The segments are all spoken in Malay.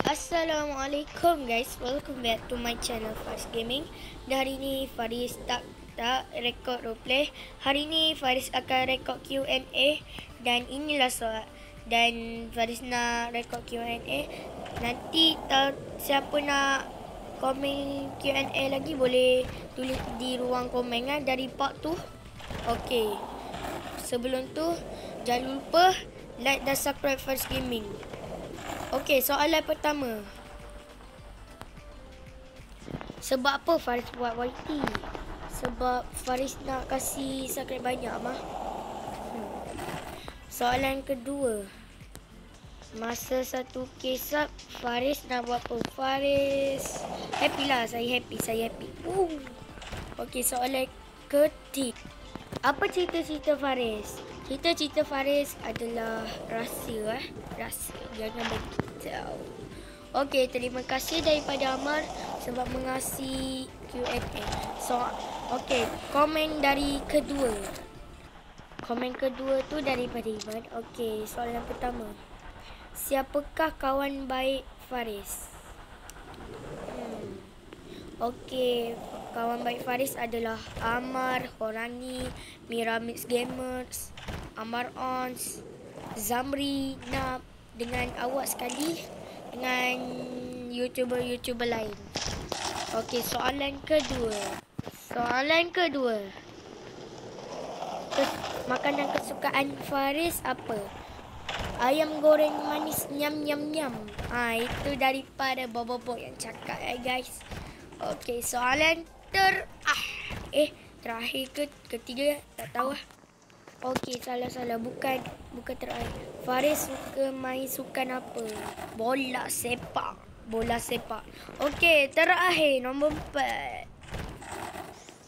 Assalamualaikum guys, welcome back to my channel Faris Gaming. Dan hari ni Faris tak rekod roleplay. Hari ni Faris akan rekod Q&A dan inilah soal. Dan Faris nak rekod Q&A. Nanti siapa nak komen Q&A lagi boleh tulis di ruang komen dari part tu. Okey. Sebelum tu jangan lupa like dan subscribe Faris Gaming. Okey, soalan pertama. Sebab apa Faris buat YT? Sebab Faris nak kasih subscribe banyak mah. Soalan kedua. Masa 1K sub Faris nak buat apa? Faris happy lah, saya happy. Okey, soalan ketiga. Apa cerita-cerita Faris? Cerita-cerita Faris adalah rahsia. Rahsia. Jangan beritahu. Okey, terima kasih daripada Amar sebab mengasihi Q&A. Okey, komen dari kedua. Komen kedua tu daripada Iman. Okey, soalan pertama. Siapakah kawan baik Faris? Okey, kawan baik Faris adalah Amar, Horani, Miramix Gamers, Amar Ons, Zamri, Nab, dengan awak sekali, dengan YouTuber lain. Okey, soalan kedua. Makanan kesukaan Faris apa? Ayam goreng manis nyam. Itu daripada Bobo yang cakap guys. Okey, soalan terakhir ke ketiga, tak tahu lah. Okey, salah. Bukan terakhir. Faris suka main sukan apa? Bola sepak. Okey, terakhir nombor 4.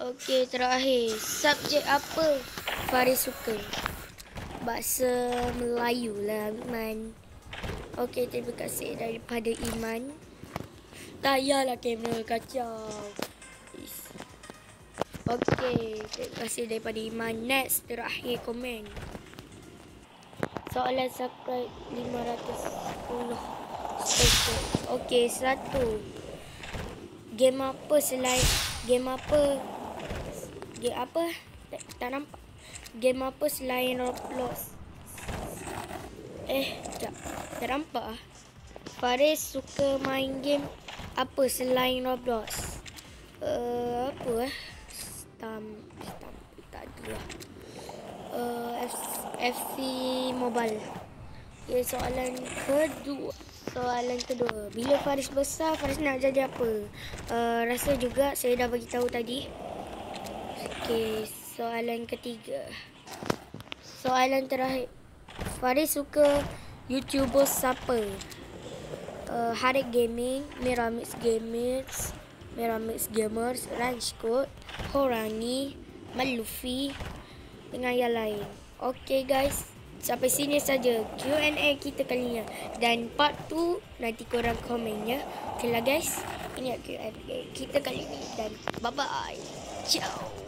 Okey, terakhir. Subjek apa Faris suka? Bahasa Melayu lah, Iman. Okey, terima kasih daripada Iman. Tak yalah kamera kacau. Okey, terima kasih daripada Iman. Next, terakhir komen. Soalan subscribe 510 special. Okey, 1. Game apa? Tak nampak. Game apa selain Roblox? Tak nampak. Faris suka main game apa selain Roblox? Tak ada lah. FC Mobile. Okay, soalan kedua. Bila Faris besar, Faris nak jadi apa? Rasa juga saya dah bagi tahu tadi. Okay, soalan ketiga. Soalan terakhir. Faris suka YouTuber siapa? Harik Gaming, Miramix Gamers, Ranchcode, Horani, Malufi dengan yang lain. Okey guys, sampai sini saja Q&A kita kali ni. Dan part 2 nanti korang komen ya. Okeylah guys, ini Q&A kita kali ni dan bye bye. Ciao.